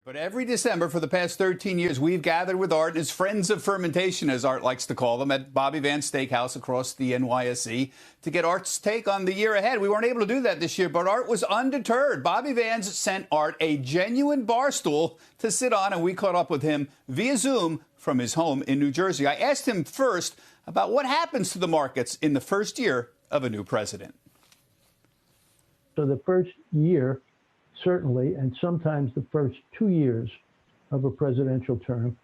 But every December for the past 13 years, we've gathered with Art and his friends of fermentation, as Art likes to call them, at Bobby Van's Steakhouse across the NYSE to get Art's take on the year ahead. We weren't able to do that this year, but Art was undeterred. Bobby Van's sent Art a genuine bar stool to sit on, and we caught up with him via Zoom from his home in New Jersey. I asked him first about what happens to the markets in the first year of a new president. So the first year, certainly, and sometimes the first 2 years of a presidential term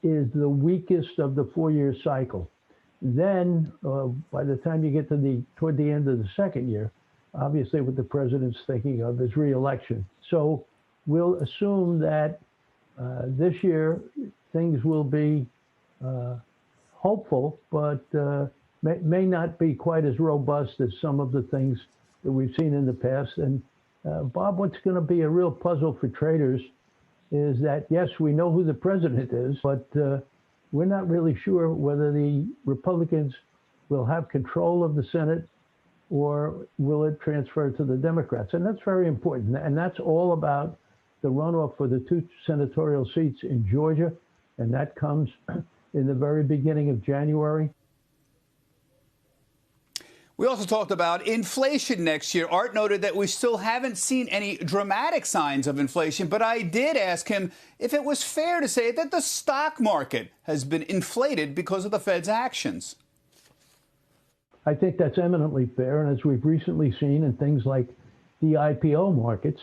is the weakest of the 4-year cycle. Then, by the time you get to toward the end of the second year, obviously what the president's thinking of is re-election. So we'll assume that this year things will be hopeful, but may not be quite as robust as some of the things that we've seen in the past. And Bob, what's going to be a real puzzle for traders is that, yes, we know who the president is, but we're not really sure whether the Republicans will have control of the Senate or will it transfer to the Democrats. And that's very important. And that's all about the runoff for the 2 senatorial seats in Georgia. And that comes in the very beginning of January. We also talked about inflation next year. Art noted that we still haven't seen any dramatic signs of inflation, but I did ask him if it was fair to say that the stock market has been inflated because of the Fed's actions. I think that's eminently fair, and as we've recently seen in things like the IPO markets,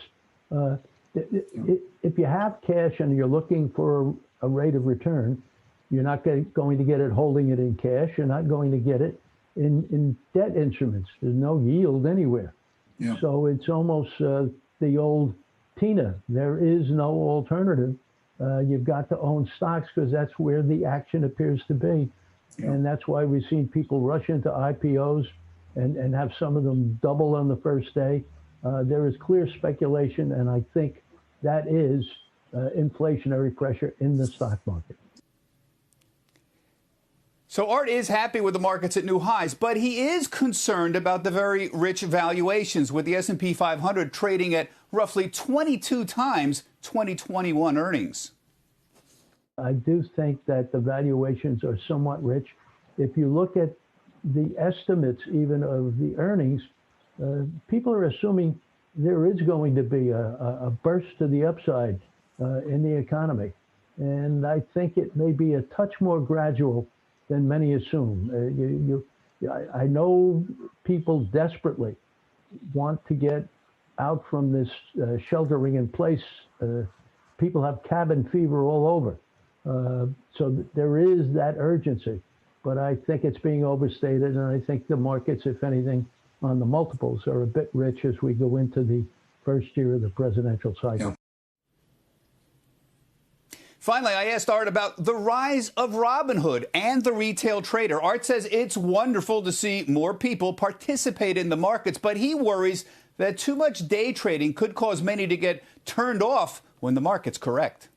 if you have cash and you're looking for a rate of return, you're not going to get it holding it in cash. You're not going to get it in debt instruments. There's no yield anywhere. Yeah. So it's almost the old Tina. There is no alternative. You've got to own stocks because that's where the action appears to be. Yeah. And that's why we've seen people rush into IPOs and have some of them double on the first day. There is clear speculation, and I think that is inflationary pressure in the stock market. So Art is happy with the markets at new highs, but he is concerned about the very rich valuations, with the S&P 500 trading at roughly 22 times 2021 earnings. I do think that the valuations are somewhat rich. If you look at the estimates even of the earnings, people are assuming there is going to be a burst to the upside in the economy. And I think it may be a touch more gradual than many assume. I know people desperately want to get out from this sheltering in place. People have cabin fever all over. So there is that urgency, but I think it's being overstated. And I think the markets, if anything, on the multiples are a bit rich as we go into the first year of the presidential cycle. Yeah. Finally, I asked Art about the rise of Robinhood and the retail trader. Art says it's wonderful to see more people participate in the markets, but he worries that too much day trading could cause many to get turned off when the market's correct.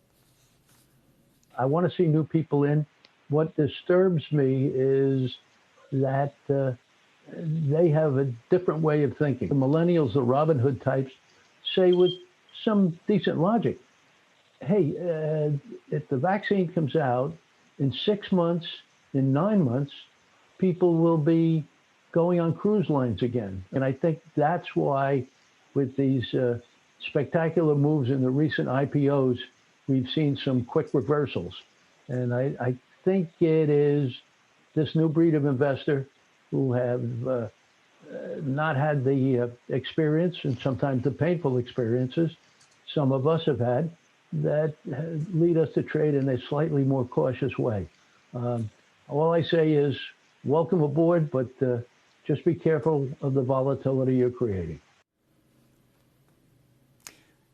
I want to see new people in. What disturbs me is that they have a different way of thinking. The millennials, the Robinhood types, say with some decent logic, hey, if the vaccine comes out in 6 months, in 9 months, people will be going on cruise lines again. And I think that's why with these spectacular moves in the recent IPOs, we've seen some quick reversals. And I think it is this new breed of investor who have not had the experience and sometimes the painful experiences some of us have had, that lead us to trade in a slightly more cautious way. All I say is welcome aboard, but just be careful of the volatility you're creating.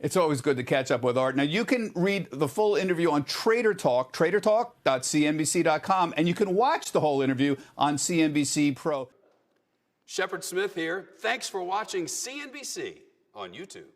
It's always good to catch up with Art. Now, you can read the full interview on Trader Talk, tradertalk.cnbc.com, and you can watch the whole interview on CNBC Pro. Shepard Smith here. Thanks for watching CNBC on YouTube.